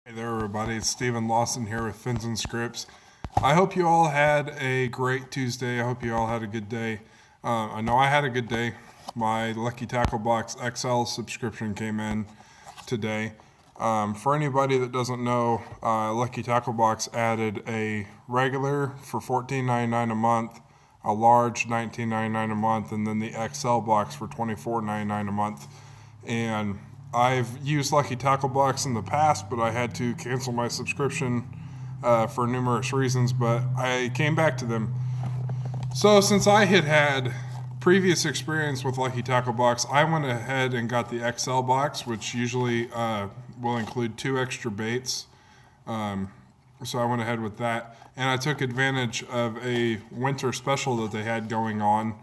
Hey there, everybody. It's Steven Lawson here with Fins and Scripts. I hope you all had a great Tuesday. I hope you all had a good day. I know I had a good day. My Lucky Tackle Box XL subscription came in today. For anybody that doesn't know, Lucky Tackle Box added a regular for $14.99 a month, a large $19.99 a month, and then the XL box for $24.99 a month. And I've used Lucky Tackle Box in the past, but I had to cancel my subscription for numerous reasons, but I came back to them. So since I had previous experience with Lucky Tackle Box, I went ahead and got the XL box, which usually will include 2 extra baits. So I went ahead with that, and I took advantage of a winter special that they had going on.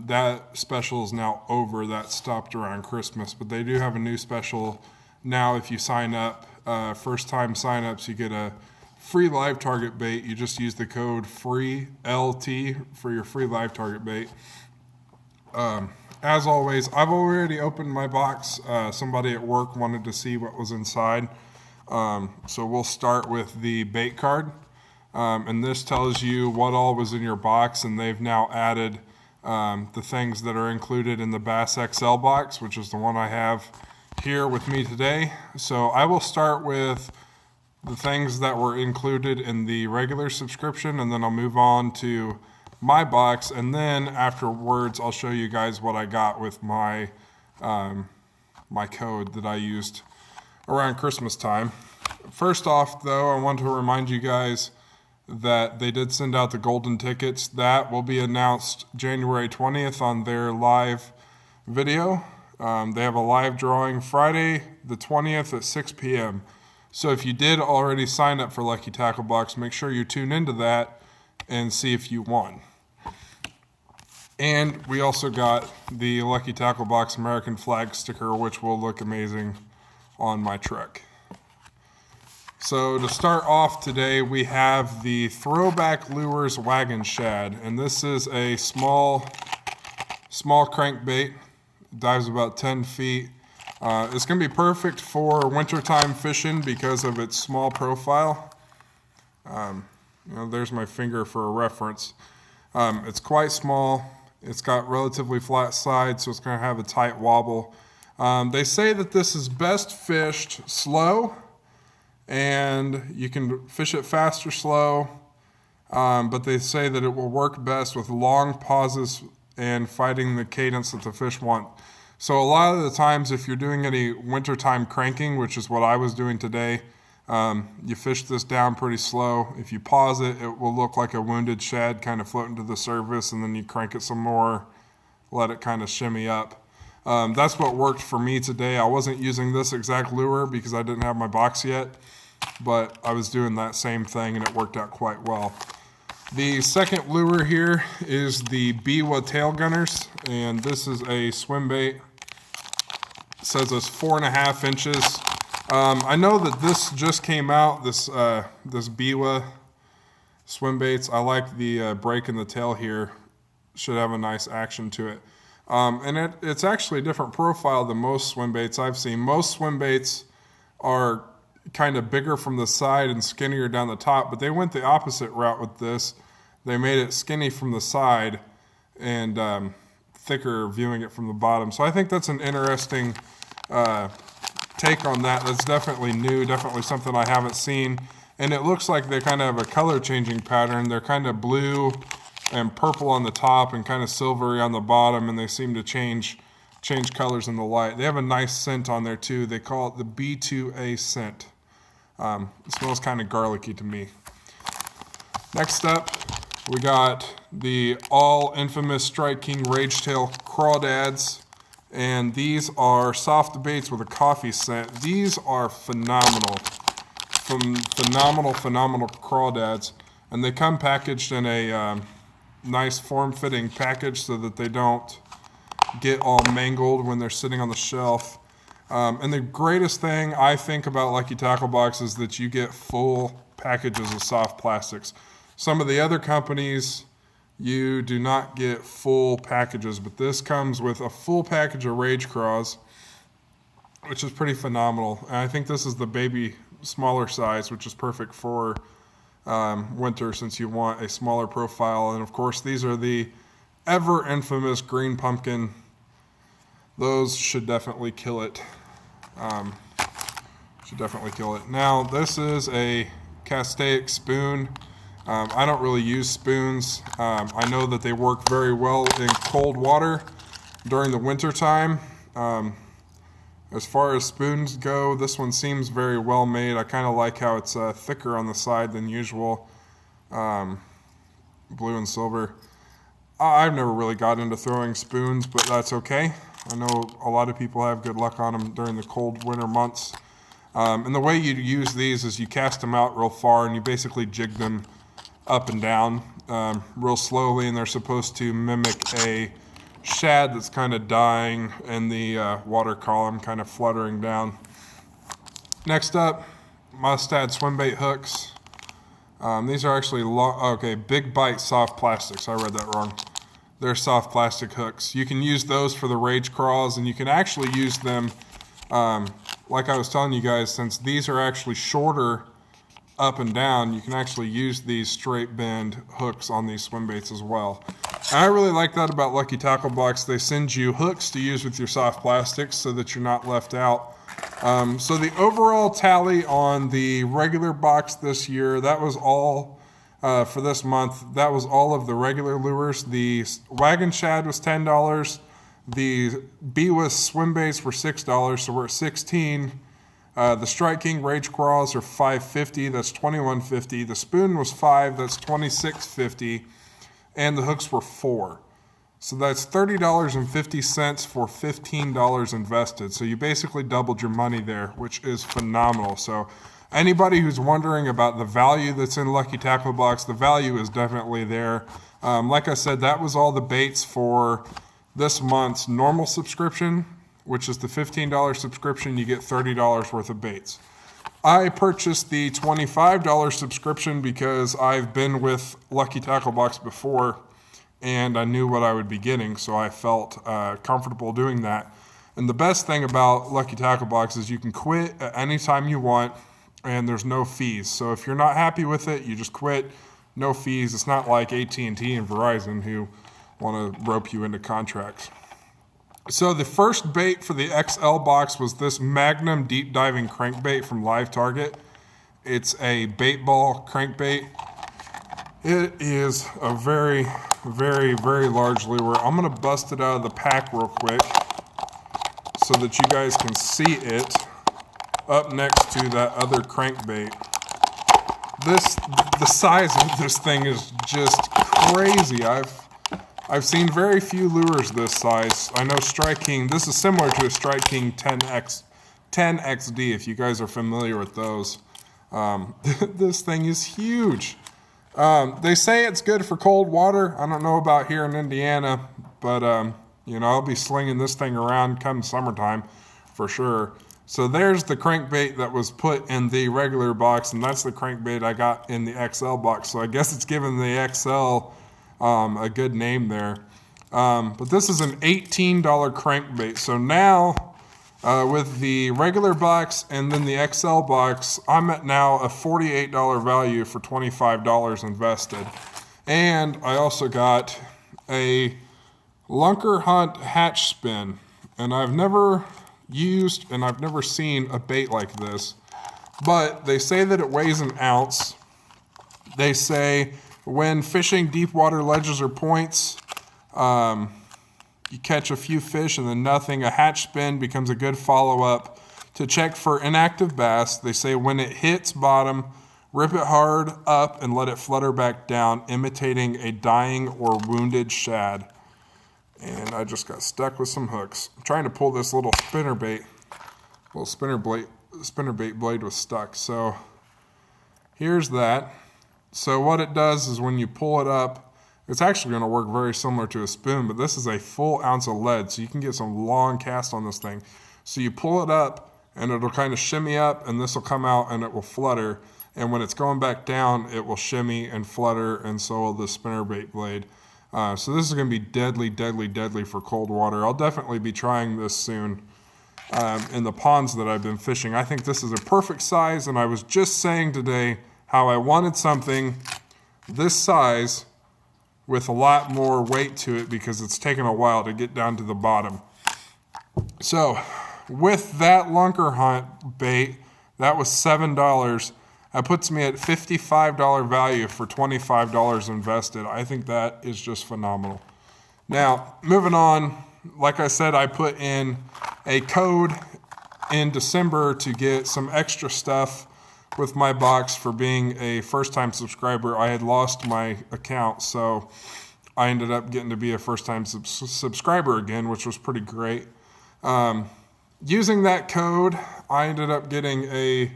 That special is now over. That stopped around Christmas, but they do have a new special now. If you sign up, first time signups, you get a free live target bait. You just use the code FREELT for your free live target bait. As always, I've already opened my box. Somebody at work wanted to see what was inside. So we'll start with the bait card. And this tells you what all was in your box, and they've now added the things that are included in the Bass XL box, which is the one I have here with me today. So I will start with the things that were included in the regular subscription, and then I'll move on to my box, and then afterwards I'll show you guys what I got with my my code that I used around Christmas time. First off, though, I want to remind you guys that they did send out the golden tickets. That will be announced January 20th on their live video. They have a live drawing Friday the 20th at 6 p.m. So if you did already sign up for Lucky Tackle Box, make sure you tune into that and see if you won. And we also got the Lucky Tackle Box American flag sticker, which will look amazing on my truck. So to start off today, we have the Throwback Lures Wagon Shad, and this is a small crankbait. It dives about 10 feet. It's going to be perfect for wintertime fishing because of its small profile. There's my finger for a reference. It's quite small. It's got relatively flat sides, so it's going to have a tight wobble. They say that this is best fished slow, and you can fish it fast or slow, but they say that it will work best with long pauses and fighting the cadence that the fish want. So a lot of the times, if you're doing any wintertime cranking, which is what I was doing today, you fish this down pretty slow. If you pause it, it will look like a wounded shad kind of floating to the surface, and then you crank it some more, let it kind of shimmy up. That's what worked for me today. I wasn't using this exact lure because I didn't have my box yet, but I was doing that same thing and it worked out quite well. The second lure here is the Biwa Tail Gunners, and this is a swim bait. It says it's 4.5 inches. I know that this just came out, this Biwa swim baits. I like the break in the tail here. Should have a nice action to it. And it's actually a different profile than most swim baits I've seen. Most swim baits are kind of bigger from the side and skinnier down the top, but they went the opposite route with this. They made it skinny from the side and thicker viewing it from the bottom. So I think that's an interesting take on that. That's definitely new, definitely something I haven't seen. And it looks like they kind of have a color changing pattern. They're kind of blue and purple on the top and kind of silvery on the bottom, and they seem to change colors in the light. They have a nice scent on there too. They call it the B2A scent. It smells kind of garlicky to me. Next up, we got the all infamous Strike King Ragetail Crawdads, and these are soft baits with a coffee scent. These are phenomenal crawdads, and they come packaged in a nice form-fitting package so that they don't get all mangled when they're sitting on the shelf. And the greatest thing I think about Lucky Tackle Box is that you get full packages of soft plastics. Some of the other companies, you do not get full packages, but this comes with a full package of Rage Craws, which is pretty phenomenal. And I think this is the baby smaller size, which is perfect for winter since you want a smaller profile. And of course, these are the ever infamous green pumpkin. Those should definitely kill it. Now, this is a Castaic spoon. I don't really use spoons. I know that they work very well in cold water during the winter time. As far as spoons go, this one seems very well made. I kind of like how it's thicker on the side than usual. Blue and silver. I've never really got into throwing spoons, but that's okay. I know a lot of people have good luck on them during the cold winter months. And the way you use these is you cast them out real far and you basically jig them up and down real slowly, and they're supposed to mimic a shad that's kind of dying in the water column, kind of fluttering down. Next up, Mustad swim bait hooks. These are actually Big Bite soft plastics. I read that wrong. They're soft plastic hooks. You can use those for the rage crawls, and you can actually use them, like I was telling you guys, since these are actually shorter up and down, you can actually use these straight bend hooks on these swim baits as well. And I really like that about Lucky Tackle Box. They send you hooks to use with your soft plastics so that you're not left out. So the overall tally on the regular box this year, that was all for this month. That was all of the regular lures. The Wagon Shad was $10. The Biwas swim baits were $6, so we're at $16. The Strike King Rage Crawls are $5.50, that's $21.50. The spoon was $5, that's $26.50. And the hooks were $4. So that's $30.50 for $15 invested. So you basically doubled your money there, which is phenomenal. So anybody who's wondering about the value that's in Lucky Tackle Box, the value is definitely there. Like I said, that was all the baits for this month's normal subscription, which is the $15 subscription. You get $30 worth of baits. I purchased the $25 subscription because I've been with Lucky Tackle Box before and I knew what I would be getting, so I felt comfortable doing that. And the best thing about Lucky Tackle Box is you can quit at any time you want and there's no fees. So if you're not happy with it, you just quit, no fees. It's not like AT&T and Verizon who want to rope you into contracts. So the first bait for the XL box was this Magnum deep diving crankbait from Live Target. It's a bait ball crankbait. It is a very, very, very large lure. I'm going to bust it out of the pack real quick so that you guys can see it up next to that other crankbait. The size of this thing is just crazy. I've seen very few lures this size. I know Strike King, this is similar to a Strike King 10XD, if you guys are familiar with those. This thing is huge. They say it's good for cold water. I don't know about here in Indiana, but I'll be slinging this thing around come summertime for sure. So there's the crankbait that was put in the regular box, and that's the crankbait I got in the XL box. So I guess it's given the XL a good name there. But this is an $18 crankbait. So now with the regular box and then the XL box, I'm at now a $48 value for $25 invested. And I also got a Lunker Hunt hatch spin. And I've never used and I've never seen a bait like this. But they say that it weighs an ounce. They say when fishing deep water ledges or points, you catch a few fish and then nothing. A hatch spin becomes a good follow-up to check for inactive bass. They say when it hits bottom, rip it hard up and let it flutter back down, imitating a dying or wounded shad. And I just got stuck with some hooks. I'm trying to pull this little spinner bait blade was stuck. So here's that. So what it does is when you pull it up, it's actually going to work very similar to a spoon, but this is a full ounce of lead, so you can get some long cast on this thing. So you pull it up, and it'll kind of shimmy up, and this will come out, and it will flutter. And when it's going back down, it will shimmy and flutter, and so will the spinnerbait blade. So this is going to be deadly, deadly, deadly for cold water. I'll definitely be trying this soon. in the ponds that I've been fishing. I think this is a perfect size, and I was just saying today how I wanted something this size with a lot more weight to it because it's taken a while to get down to the bottom. So with that lunker hunt bait, that was $7. That puts me at $55 value for $25 invested. I think that is just phenomenal. Now, moving on, like I said, I put in a code in December to get some extra stuff with my box for being a first-time subscriber. I had lost my account, so I ended up getting to be a first-time subscriber again, which was pretty great. Using that code, I ended up getting a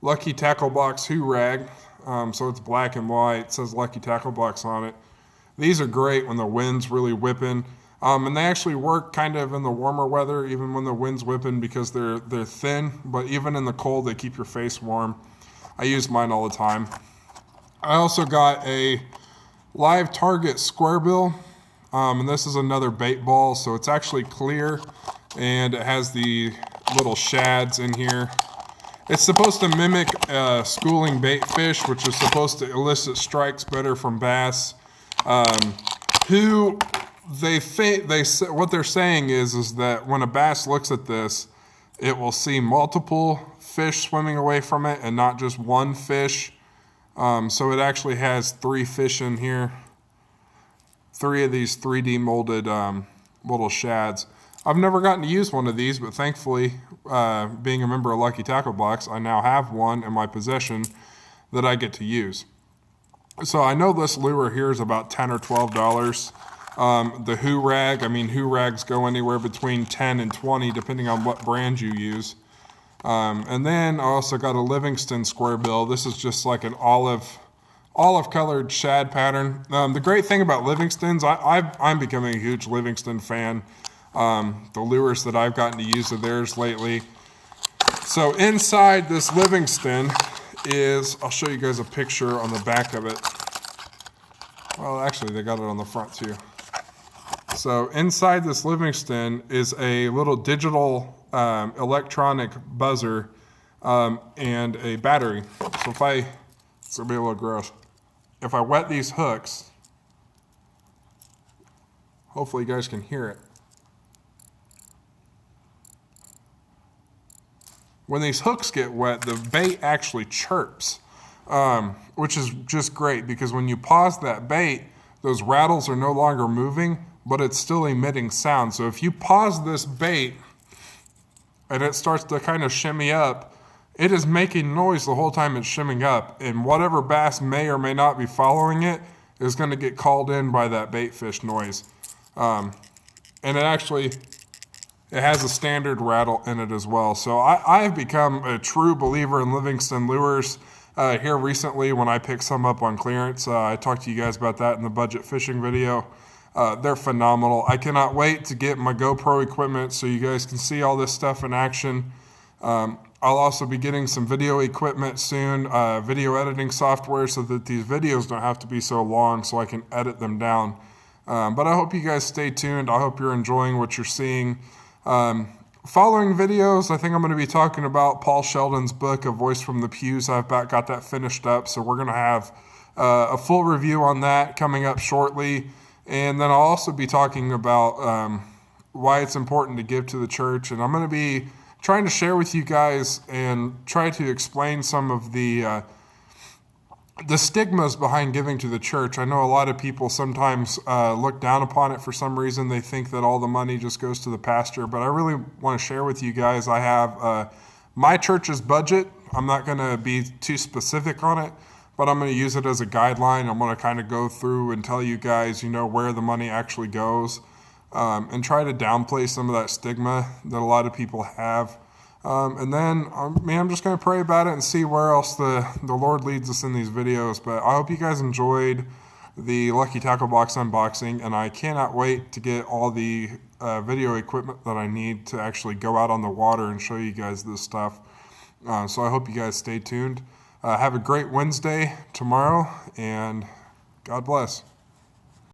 Lucky Tackle Box Who Rag. So it's black and white. It says Lucky Tackle Box on it. These are great when the wind's really whipping. And they actually work kind of in the warmer weather, even when the wind's whipping, because they're thin. But even in the cold, they keep your face warm. I use mine all the time. I also got a Live Target Square Bill. And this is another bait ball. So it's actually clear. And it has the little shads in here. It's supposed to mimic schooling bait fish, which is supposed to elicit strikes better from bass. What they're saying is that when a bass looks at this, it will see multiple fish swimming away from it and not just one fish. So it actually has 3 fish in here, 3 of these 3D molded little shads. I've never gotten to use one of these, but thankfully, being a member of Lucky Tackle Box, I now have one in my possession that I get to use. So I know this lure here is about $10 or $12. The Who Rag, Who Rags go anywhere between 10 and 20, depending on what brand you use. And then I also got a Livingston Square Bill. This is just like an olive colored shad pattern. The great thing about Livingston's, I'm becoming a huge Livingston fan. The lures that I've gotten to use of theirs lately. So inside this Livingston is, I'll show you guys a picture on the back of it. Well, actually, they got it on the front too. So inside this Livingston is a little digital electronic buzzer and a battery. So it's gonna be a little gross. If I wet these hooks, hopefully you guys can hear it. When these hooks get wet, the bait actually chirps, which is just great because when you pause that bait, those rattles are no longer moving, but it's still emitting sound. So if you pause this bait and it starts to kind of shimmy up, it is making noise the whole time it's shimming up, and whatever bass may or may not be following it is going to get called in by that bait fish noise. And it has a standard rattle in it as well. So I've become a true believer in Livingston lures here recently when I picked some up on clearance. I talked to you guys about that in the budget fishing video. They're phenomenal. I cannot wait to get my GoPro equipment so you guys can see all this stuff in action. I'll also be getting some video equipment soon, video editing software, so that these videos don't have to be so long so I can edit them down. But I hope you guys stay tuned. I hope you're enjoying what you're seeing. Following videos, I think I'm going to be talking about Paul Sheldon's book, A Voice from the Pews. I've got that finished up, so we're going to have a full review on that coming up shortly. And then I'll also be talking about why it's important to give to the church. And I'm going to be trying to share with you guys and try to explain some of the stigmas behind giving to the church. I know a lot of people sometimes look down upon it for some reason. They think that all the money just goes to the pastor, but I really want to share with you guys, I have my church's budget. I'm not going to be too specific on it, but I'm going to use it as a guideline. I'm going to kind of go through and tell you guys, where the money actually goes, and try to downplay some of that stigma that a lot of people have. And then, I'm just going to pray about it and see where else the Lord leads us in these videos. But I hope you guys enjoyed the Lucky Tackle Box unboxing, and I cannot wait to get all the video equipment that I need to actually go out on the water and show you guys this stuff. So I hope you guys stay tuned. Have a great Wednesday tomorrow, and God bless.